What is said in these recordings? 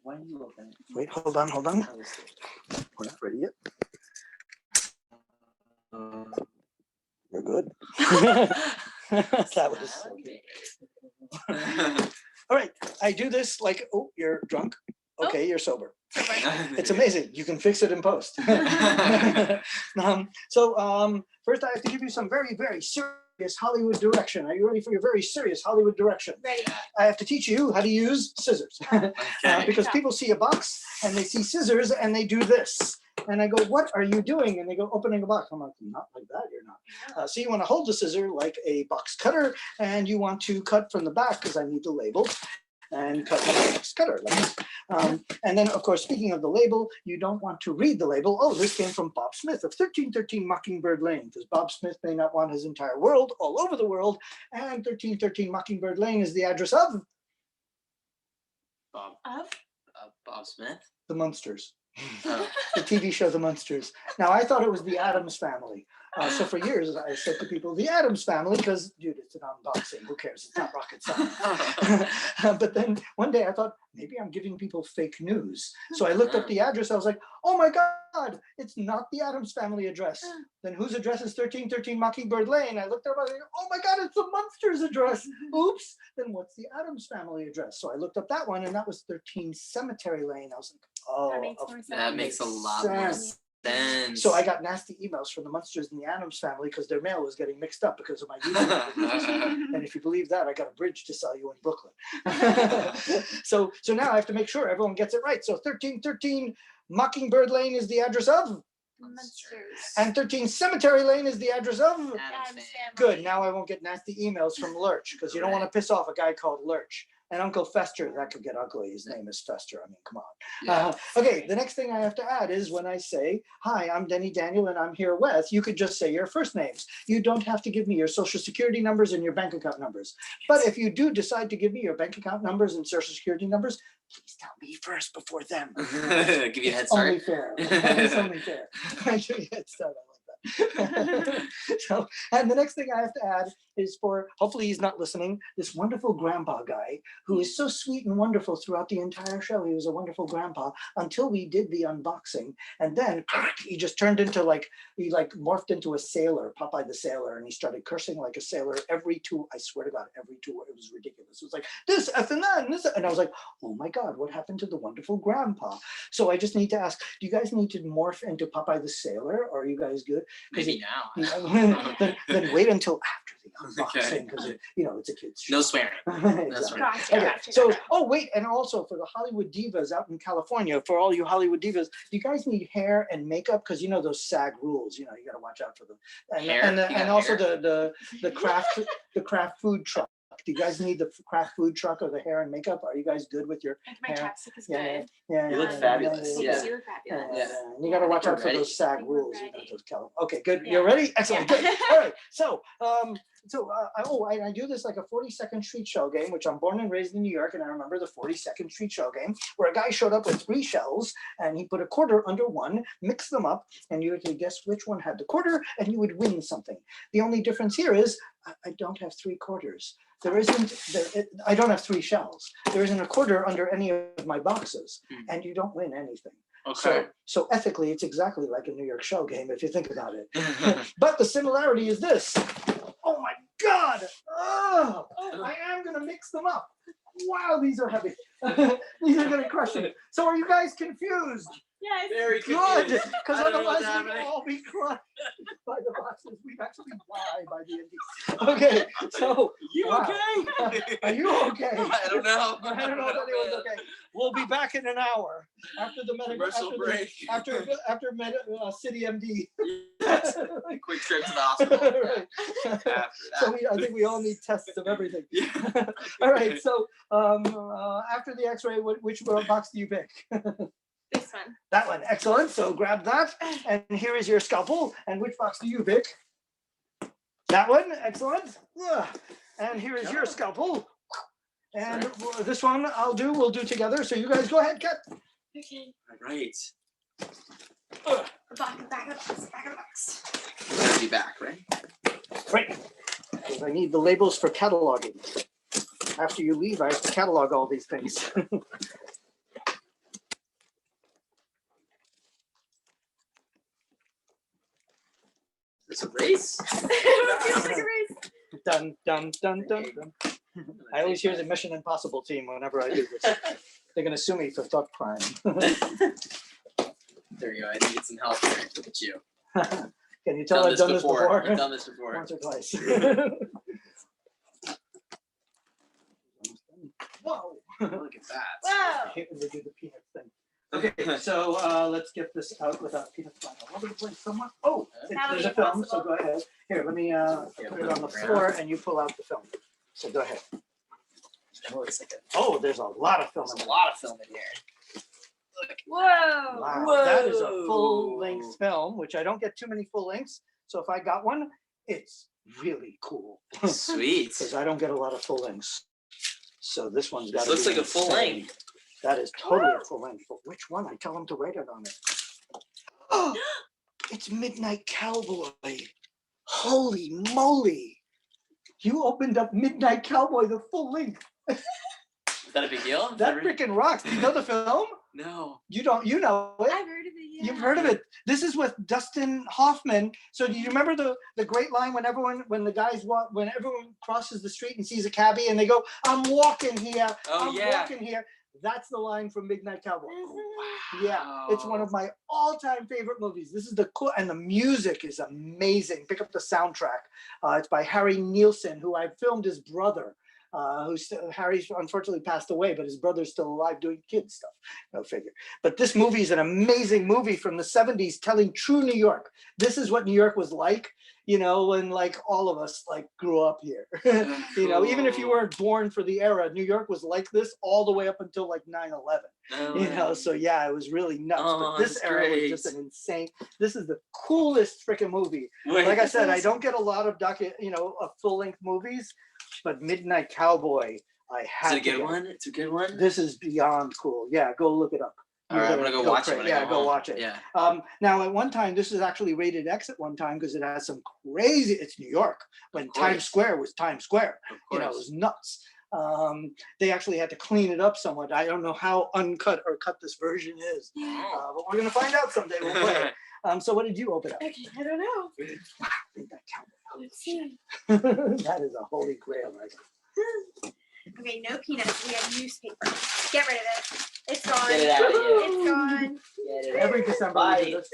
Why do you open it? Wait, hold on. We're not ready yet. We're good. That was so good. All right, I do this like, oh, you're drunk. Okay, you're sober. It's amazing. You can fix it in post. First I have to give you some very, very serious Hollywood direction. Are you ready for your very serious Hollywood direction? Ready. I have to teach you how to use scissors. Because people see a box and they see scissors and they do this. And I go, what are you doing? And they go, opening a box. I'm like, not like that, you're not. So you want to hold the scissor like a box cutter, and you want to cut from the back, because I need the label, and cut from the box cutter. Like this. And then, of course, speaking of the label, you don't want to read the label. Oh, this came from Bob Smith of 1313 Mockingbird Lane, because Bob Smith may not want his entire world all over the world. And 1313 Mockingbird Lane is the address of Bob Smith? the Munsters. Oh. The TV show The Munsters. Now, I thought it was the Addams Family. So for years, I said to people, the Addams Family, because, dude, it's an unboxing. Who cares? It's not rocket science. But then one day I thought, maybe I'm giving people fake news. So I looked up the address. I was like, oh, my God, it's not the Addams Family address. Then whose address is 1313 Mockingbird Lane? I looked up, I was like, oh, my God, it's the Munsters address. Oops. Then what's the Addams Family address? So I looked up that one, and that was 13 Cemetery Lane. I was like, oh, That makes more sense. That makes a lot more sense. So I got nasty emails from the Munsters and the Addams Family because their mail was getting mixed up because of my YouTube. And if you believe that, I got a bridge to sell you in Brooklyn. So now I have to make sure everyone gets it right. So 1313 Mockingbird Lane is the address of Munsters. And 13 Cemetery Lane is the address of Addams Family. Good. Now I won't get nasty emails from Lurch, because you don't want to piss off a guy called Lurch. And Uncle Fester, that could get ugly. His name is Fester. I mean, come on. Yeah. Okay, the next thing I have to add is when I say, hi, I'm Denny Daniel and I'm here with, you could just say your first names. You don't have to give me your social security numbers and your bank account numbers. But if you do decide to give me your bank account numbers and social security numbers, please tell me first before them. Give you a head It's start. only fair. It's only fair. I give you a head start. I like that. So, and the next thing I have to add is for, hopefully he's not listening, this wonderful grandpa guy who is so sweet and wonderful throughout the entire show. He was a wonderful grandpa until we did the unboxing. And then he just turned into he morphed into a sailor, Popeye the Sailor, and he started cursing like a sailor every two, I swear to God, every two, it was ridiculous. It was like, this, F and that, and this, and I was like, oh my God, what happened to the wonderful grandpa? So I just need to ask, do you guys need to morph into Popeye the Sailor, or are you guys good? Maybe now. Then wait until after the unboxing, because it's a kid's show. No swearing. Exactly. That's right. Gotcha, Okay, gotcha, so, gotcha. oh wait, and also for the Hollywood divas out in California, for all you Hollywood divas, do you guys need hair and makeup? Because those SAG rules, you got to watch out for them. And Hair? and also the craft food truck. Do you guys need the craft food truck or the hair and makeup? Are you guys good with your My hair? chapstick is good. Yeah, You look fabulous. Thanks, Yeah. you look fabulous. Yeah. You got to watch out for Ready. those SAG I think we're rules. ready. Okay, good. Yeah. You're ready? Excellent. Yeah. Good. All right. So, I do this like a 42nd Street Shell game, which I'm born and raised in New York, and I remember the 42nd Street Shell game, where a guy showed up with 3 shells, and he put a quarter under one, mixed them up, and you had to guess which one had the quarter, and you would win something. The only difference here is I don't have 3 quarters. I don't have 3 shells. There isn't a quarter under any of my boxes, and you don't win anything. Okay. So ethically, it's exactly like a New York Shell game if you think about it. But the similarity is this. Oh my God! Oh, I am gonna mix them up. Wow, these are heavy. These are gonna crush it. So are you guys confused? Yes. Very Good, confused. because I don't know otherwise what's we'd happening. all be crushed by the boxes. We'd actually die by the end. Okay, so You wow. okay? Are you okay? I don't know. I don't know if anyone's okay. We'll be back in an hour after the Commercial break. after City MD. Yes. Quick trip to the hospital. Right. After that. So I think we all need tests of everything. Yeah. All right. So after the X-ray, which box do you pick? This one. That one. Excellent. So grab that, and here is your scalpel. And which box do you pick? That one. Excellent. Ugh. And here is your scalpel. And this one we'll do together. So you guys go ahead, cut. Okay. All right. Back of the box. Back of the box. Gotta be back, right? Right. Because I need the labels for cataloging. After you leave, I have to catalog all these things. race. It feels like a race. Dun dun dun dun dun. I always hear the Mission Impossible theme whenever I do this. They're gonna sue me for thought crime. There you go. I need some help here. Look at you. Can you tell I've done this before? You've done this before. Once or twice. Whoa! Look at that. I Whoa. hate when they do the peanut thing. Okay, so let's get this out without peanut flying all over the place somewhat. Oh, That would there's a be film, so impossible. go ahead. Here, let me put it on the floor and you pull out the film. So go ahead. It looks like Oh, there's a lot of film. there's in a lot of film in here. Whoa. Wow, that is a Whoa. full-length film, which I don't get too many full lengths. So if I got one, it's really cool. Sweet. Because I don't get a lot of full lengths. So this one's got. This looks like a full length. That is totally a full length. But which one? I tell them to write it on it. Oh, it's Midnight Cowboy. Holy moly! You opened up Midnight Cowboy, the full length. Is that a big deal? That freaking rocks. Do you know the film? No. You don't. You know it. I've heard of it. Yeah. You've heard of it. This is with Dustin Hoffman. So do you remember the great line when everyone crosses the street and sees a cabbie and they go, "I'm walking here. Oh, I'm yeah. walking here." That's the line from Midnight Cowboy. Mhm. Yeah, it's one of my all-time favorite movies. This is the cool, and the music is amazing. Pick up the soundtrack. It's by Harry Nielsen, who I filmed his brother. Harry's unfortunately passed away, but his brother's still alive doing kid stuff. No figure. But this movie is an amazing movie from the 70s telling true New York. This is what New York was like, you know, when like all of us like grew up here. You know, even if you weren't born for the era, New York was like this all the way up until like 9/11. You know, so yeah, it was really nuts. Oh, But this that's era was great. just an insane. This is the coolest freaking movie. Like I said, I don't get a lot of full-length movies, but Midnight Cowboy, I have. Is it a good one? It's a good one. This is beyond cool. Yeah, go look it up. All right, I'm gonna go watch it. crazy. Yeah, go watch it. Yeah. Now at one time, this is actually rated X at one time because it has some crazy. It's New York when Of course. Times Square was Times Square. Of You know, it course. was nuts. They actually had to clean it up somewhat. I don't know how uncut or cut this version is, Yeah. but we're gonna find out someday. We'll play. So what did you open up? Okay, I don't know. Wow, Midnight Cowboy. Let's see. That is a holy grail. Right? Okay, no peanuts. We have newspaper. Get rid of it. It's gone. Get it out of here. It's gone. Get it Every December we do Bye. this.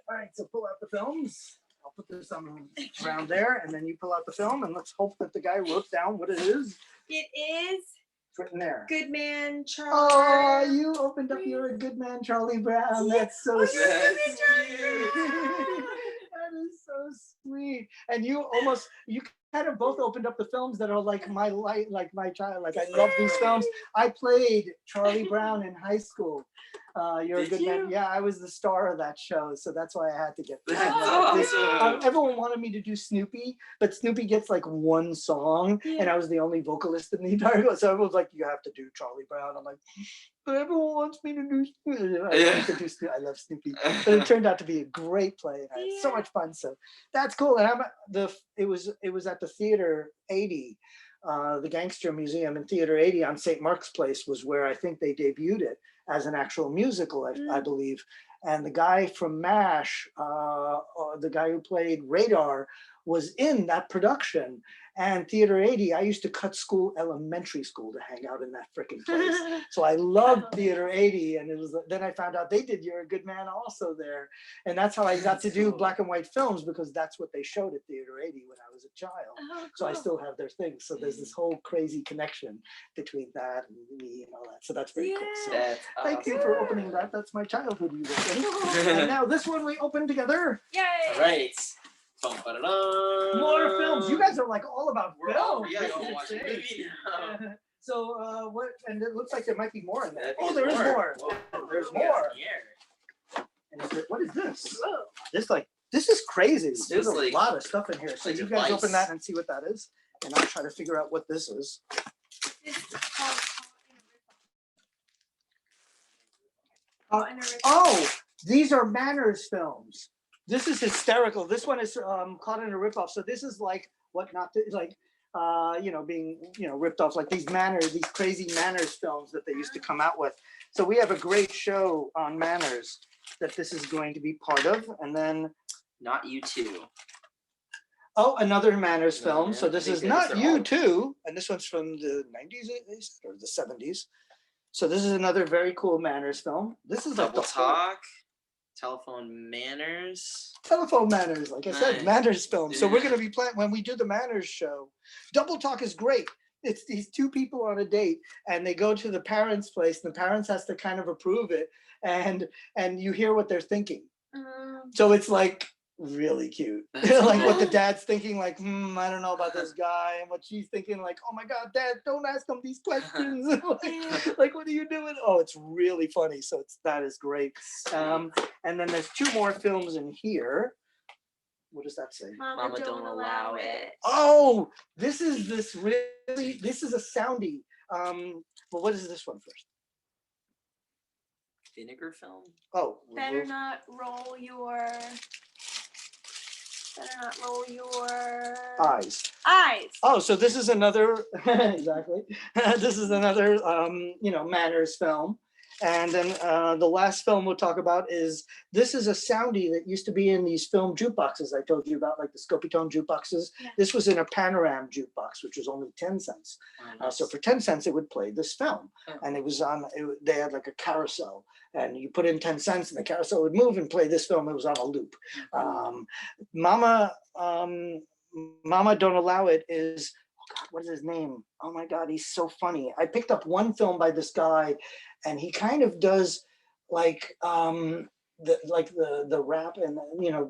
All right, so pull out the films. I'll put this on around there, and then you pull out the film, and let's hope that the guy wrote down what it is. It is It's written there. Good Man Oh, Charlie. you opened up. You're a good man, Charlie Brown. Yeah. That's so Oh, sweet. you're a good That's man, cute. Charlie. That is so sweet. And you kind of both opened up the films that are like my light, like my child. Like I love these films. I played Charlie Brown in high school. You're a Did good man. you? Yeah, I was the star of that show, so that's why I had to get this. That's awesome. Everyone wanted me to do Snoopy, but Snoopy gets like one song, and Yeah. I was the only vocalist in the entire. So everyone's like, "You have to do Charlie Brown." I'm like, "But everyone wants me to do Snoopy." I love Snoopy, but it turned out to be a great play, and I had so Yeah. much fun. So that's cool. And it was at the Theater 80. The Gangster Museum in Theater 80 on St. Mark's Place was where I think they debuted it as an actual musical, I believe. And the guy from MASH, the guy who played Radar, was in that production. And Theater 80, I used to cut elementary school to hang out in that freaking place. So I loved Theater 80, and then I found out they did You're a Good Man also there. And that's how I got to do black and white films, because that's what they showed at Theater 80 when I was a child. Oh, So I cool. still have their things. So there's this whole crazy connection between that and me and all that. So that's very cool. So That's thank you for opening that. That's my childhood you were in. awesome. And now this one we open together. Yay. All right. Bum-ba-da-dum. More films. You guys are like all about We're film. all, yeah, This go is watch a insane. movie now. So what? And it looks like there might be more in I there. think Oh, there is more. Whoa. There's We got more. some here. And what is this? Whoa. This is crazy. This There's is a like- lot of stuff in here. So like you a guys open vice. that and see what that is, and I'll try to figure out what this is. This is called Uh, Caught in a Rip-Off. Oh, these are Manners films. This is hysterical. This one is Caught in a Ripoff. So this is like what not to, like being ripped off, like these crazy Manners films that they used to come out with. So we have a great show on Manners that this is going to be part of, and then Not you too. Oh, another Manners No, film. yeah, So I this think is these not are you all- too, and this one's from the 90s or the 70s. So this is another very cool Manners film. This is like Double the whole talk, telephone manners. telephone Manners, like I said, Nice. Manners film. So we're Yeah. gonna be playing when we do the Manners show. Double Talk is great. It's these two people on a date, and they go to the parents' place, and the parents has to kind of approve it, and you hear what they're thinking. So it's like really cute. That's Like what the cool. dad's thinking, like, I don't know about this guy, and what she's thinking, like, oh my God, Dad, don't ask him these questions. like, what are you doing? Oh, it's really funny. So that is great. And then there's two more films in here. What does that say? Mama, don't allow it. Oh, this is a Soundie. Well, what is this one first? Vinegar film. Oh, Better not roll your eyes. eyes. Oh, so this is another exactly. This is another Manners film. And then the last film we'll talk about is this is a Soundie that used to be in these film jukeboxes I told you about, like the Scopitone jukeboxes. Yeah. This was in a panorama jukebox, which was only 10 cents. So for 10 cents, it would play this film. Oh. And it was they had like a carousel, and you put in 10 cents and the carousel would move and play this film. It was on a loop. Mama Don't Allow It is, oh God, what is his name? Oh my God, he's so funny. I picked up one film by this guy, and he kind of does like the rap, and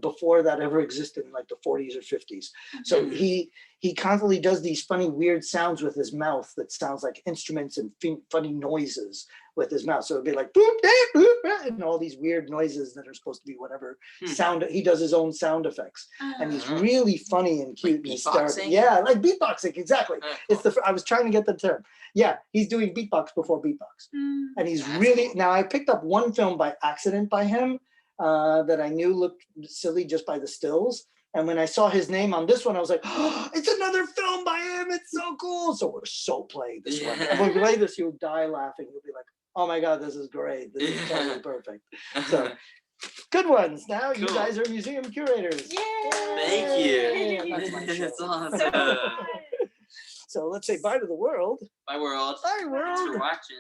before that ever existed in like the 40s or 50s. So he constantly does these funny weird sounds with his mouth that sounds like instruments and funny noises with his mouth. So it'd be like boop, boop, boop, and all these weird noises that are supposed to be whatever sound. He does his own sound effects, and he's really funny and cute and hysterical. beatboxing? Yeah, like beatboxing, exactly. Cool. It's I was trying to get the term. Yeah, he's doing beatbox before beatbox. And he's That's really, cool. now I picked up one film by accident by him that I knew looked silly just by the stills. And when I saw his name on this one, I was like, oh, it's another film by him. It's so cool. So we're so playing this one. And when we play this, you'll die laughing. You'll be like, oh my God, this is great. This is totally perfect. So good ones. Now you Cool. guys are museum curators. Thank you. Yay. That's my show. It's awesome. So let's say bye to the world. Bye world. Bye Thanks world. for watching.